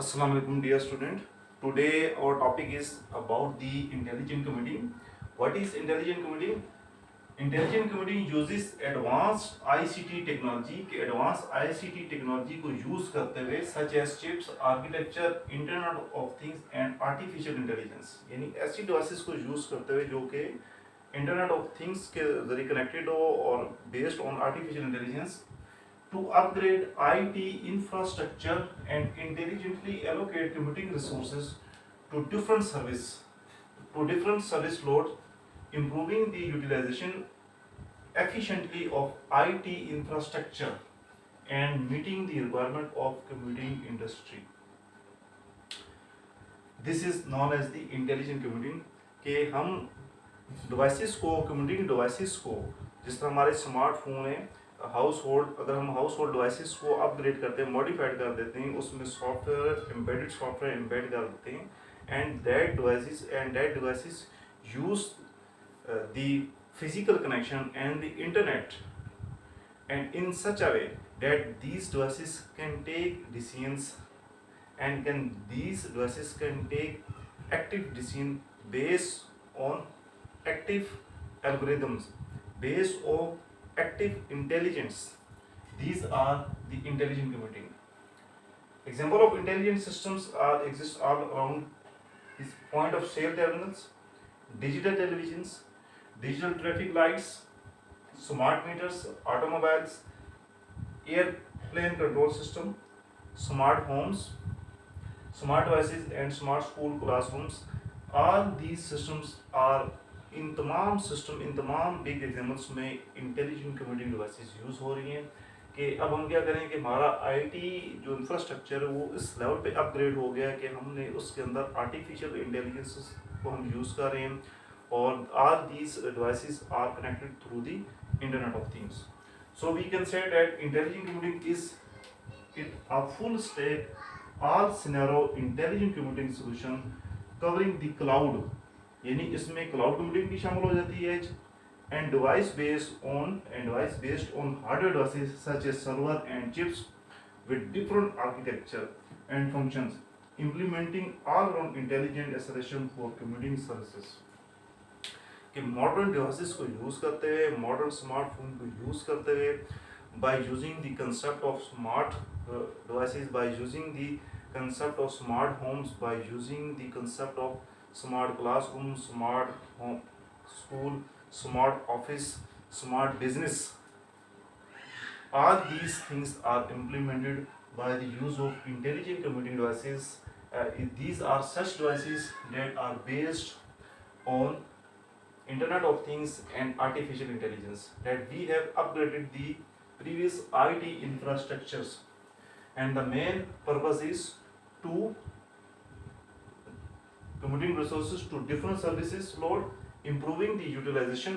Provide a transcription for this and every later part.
Assalamu alaikum, dear student. Today our topic is about the intelligent computing. What is intelligent computing? Intelligent computing uses advanced ICT technology के advance ICT technology को use करते हुए such as chips architecture internet of things and artificial intelligence, यानी ऐसी devices को use करते हुए जो कि इंटरनेट ऑफ थिंग्स के जरिए कनेक्टेड हो और based on artificial intelligence to upgrade IT infrastructure and intelligently allocate computing resources to different service loads, improving the utilization efficiently of IT infrastructure and meeting the requirement of computing industry. This is known as the intelligent computing कि हम devices को computing devices को जिस तरह हमारे smartphone है house hold, अगर हम हाउस होल्ड डिवाइसेस को अपग्रेड करते हैं, मॉडिफाइड कर देते हैं, उसमें सॉफ्टवेयर एम्बेडेड सॉफ्टवेयर एम्बेड कर देते हैं and that devices use the physical connection and the internet and in such a way that these devices can take decisions and these devices can take active decision based on active algorithms, based on active intelligence. These are the intelligent computing. Example of intelligent systems exist all around is point of sale terminals, digital televisions, digital traffic lights, smart meters, automobiles, airplane control system, smart homes, smart devices and smart school classrooms. All these systems are इन तमाम big examples में intelligent computing devices use हो रही हैं कि अब हम क्या करें कि हमारा आईटी जो इंफ्रास्ट्रक्चर है वो इस लेवल पे अपग्रेड हो गया कि हमने उसके अंदर आर्टिफिशियल इंटेलिजेंस को हम यूज़ कर रहे हैं और all these devices are connected through the Internet of Things. So we can say that intelligent computing is a full stack, all scenario intelligent computing solution covering the cloud. यानी इसमें cloud computing भी शामिल हो जाती है and device based on hardware devices such as server and chips with different architecture and functions implementing all around intelligent acceleration for computing services. कि modern devices को use करते हुए, मॉडर्न स्मार्टफोन को यूज़ करते हुए, by using the concept of smart devices, by using the concept of smart homes, by using the concept of smart classroom, smart home, school, smart office, smart business. All these things are implemented by the use of intelligent computing devices. These are such devices that are based on Internet of Things and artificial intelligence, that we have upgraded the previous IT infrastructures, and the main purpose is to computing resources to different services load, improving the utilization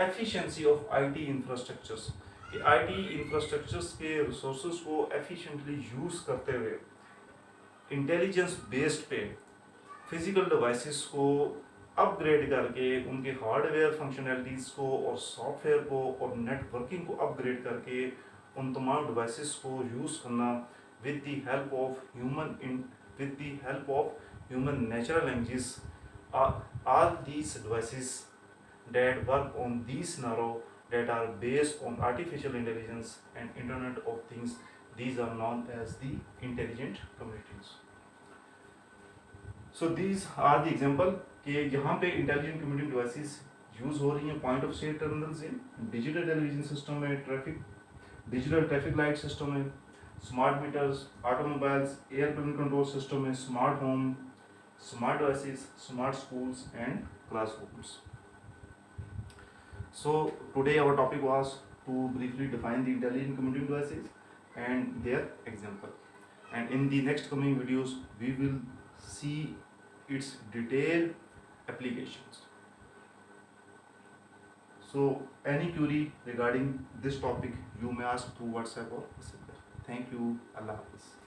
efficiency of IT infrastructures. कि IT infrastructures के resources को efficiently use करते हुए intelligence based पे physical devices को upgrade करके उनके hardware functionalities को और सॉफ्टवेयर को और नेटवर्किंग को अपग्रेड करके उन तमाम डिवाइसेस को यूज़ करना with the help of human natural languages. All these devices that work on these scenario that are based on artificial intelligence and Internet of Things, these are known as the intelligent communities. So these are the example कि यहाँ पे intelligent computing devices use हो रही हैं point of sale terminals in digital television system में, digital traffic light system में, smart meters, automobiles, airplane control system में, smart home, smart devices, smart schools and classrooms. So today our topic was to briefly define the intelligent computing devices and their example, and in the next coming videos we will see its detailed applications. So any query regarding this topic you may ask through WhatsApp or Messenger. Thank you. Allah Hafiz.